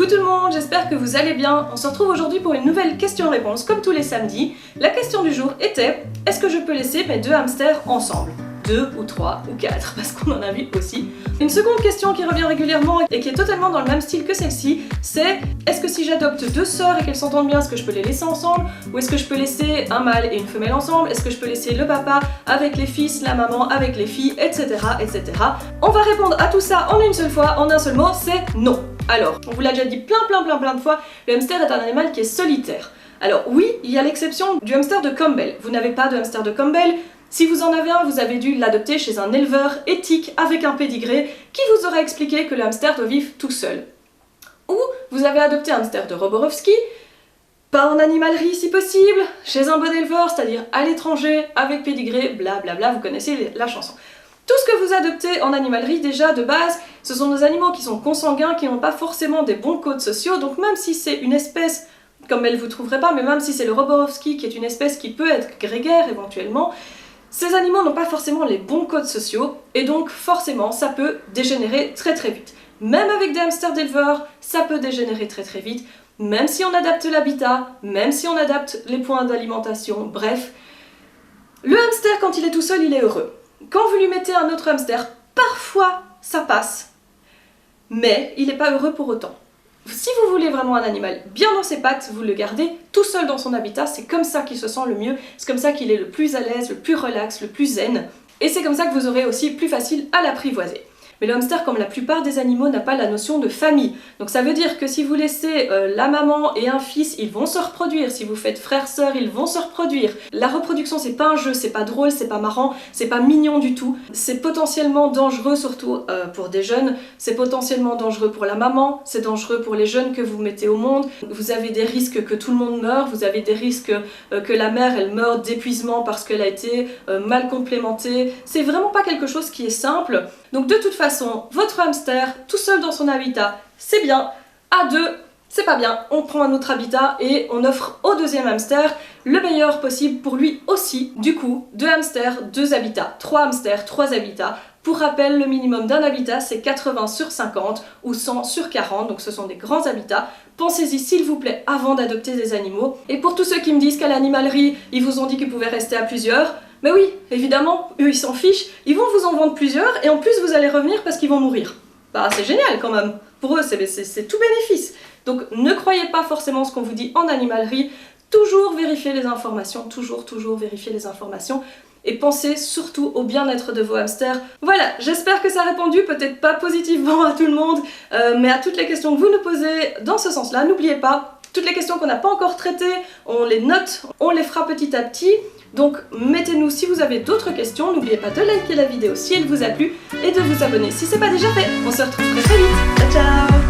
Coucou tout le monde, j'espère que vous allez bien. On se retrouve aujourd'hui pour une nouvelle question-réponse comme tous les samedis. La question du jour était, est-ce que je peux laisser mes 2 hamsters ensemble? 2 ou 3 ou 4 parce qu'on en a vu aussi. Une seconde question qui revient régulièrement et qui est totalement dans le même style que celle-ci, c'est est-ce que si j'adopte 2 sœurs et qu'elles s'entendent bien, est-ce que je peux les laisser ensemble? Ou est-ce que je peux laisser un mâle et une femelle ensemble? Est-ce que je peux laisser le papa avec les fils, la maman avec les filles, etc. etc. On va répondre à tout ça en une seule fois, en un seul mot, c'est non. Alors, on vous l'a déjà dit plein de fois, le hamster est un animal qui est solitaire. Alors oui, il y a l'exception du hamster de Campbell. Vous n'avez pas de hamster de Campbell. Si vous en avez un, vous avez dû l'adopter chez un éleveur éthique avec un pédigré qui vous aura expliqué que le hamster doit vivre tout seul. Ou vous avez adopté un hamster de Roborovski, pas en animalerie si possible, chez un bon éleveur, c'est-à-dire à l'étranger, avec pédigré, blablabla, vous connaissez la chanson. Tout ce que vous adoptez en animalerie, déjà de base, ce sont des animaux qui sont consanguins, qui n'ont pas forcément des bons codes sociaux, donc même si c'est une espèce, comme elle vous trouverez pas, mais même si c'est le Roborovski, qui est une espèce qui peut être grégaire éventuellement, ces animaux n'ont pas forcément les bons codes sociaux, et donc forcément ça peut dégénérer très vite. Même avec des hamsters d'éleveurs, ça peut dégénérer très vite, même si on adapte l'habitat, même si on adapte les points d'alimentation, bref. Le hamster, quand il est tout seul, il est heureux. Quand vous lui mettez un autre hamster, parfois ça passe, mais il n'est pas heureux pour autant. Si vous voulez vraiment un animal bien dans ses pattes, vous le gardez tout seul dans son habitat, c'est comme ça qu'il se sent le mieux, c'est comme ça qu'il est le plus à l'aise, le plus relax, le plus zen, et c'est comme ça que vous aurez aussi plus facile à l'apprivoiser. Mais le hamster, comme la plupart des animaux, n'a pas la notion de famille. Donc ça veut dire que si vous laissez la maman et un fils, ils vont se reproduire. Si vous faites frère-sœur, ils vont se reproduire. La reproduction, c'est pas un jeu, c'est pas drôle, c'est pas marrant, c'est pas mignon du tout. C'est potentiellement dangereux, surtout pour des jeunes. C'est potentiellement dangereux pour la maman, c'est dangereux pour les jeunes que vous mettez au monde. Vous avez des risques que tout le monde meure, vous avez des risques que la mère, elle meure d'épuisement parce qu'elle a été mal complémentée. C'est vraiment pas quelque chose qui est simple. Donc de toute façon, votre hamster, tout seul dans son habitat, c'est bien. À 2, c'est pas bien. On prend un autre habitat et on offre au deuxième hamster le meilleur possible pour lui aussi. Du coup, 2 hamsters, 2 habitats. 3 hamsters, 3 habitats. Pour rappel, le minimum d'un habitat, c'est 80 sur 50 ou 100 sur 40, donc ce sont des grands habitats. Pensez-y s'il vous plaît avant d'adopter des animaux. Et pour tous ceux qui me disent qu'à l'animalerie, ils vous ont dit qu'ils pouvaient rester à plusieurs, mais oui, évidemment, eux ils s'en fichent, ils vont vous en vendre plusieurs et en plus vous allez revenir parce qu'ils vont mourir. Bah c'est génial quand même, pour eux c'est tout bénéfice. Donc ne croyez pas forcément ce qu'on vous dit en animalerie, toujours vérifiez les informations, toujours vérifiez les informations. Et pensez surtout au bien-être de vos hamsters. Voilà, j'espère que ça a répondu, peut-être pas positivement à tout le monde, mais à toutes les questions que vous nous posez dans ce sens-là. N'oubliez pas, toutes les questions qu'on n'a pas encore traitées, on les note, on les fera petit à petit. Donc mettez-nous si vous avez d'autres questions, n'oubliez pas de liker la vidéo si elle vous a plu et de vous abonner si c'est pas déjà fait. On se retrouve très vite, ciao ciao.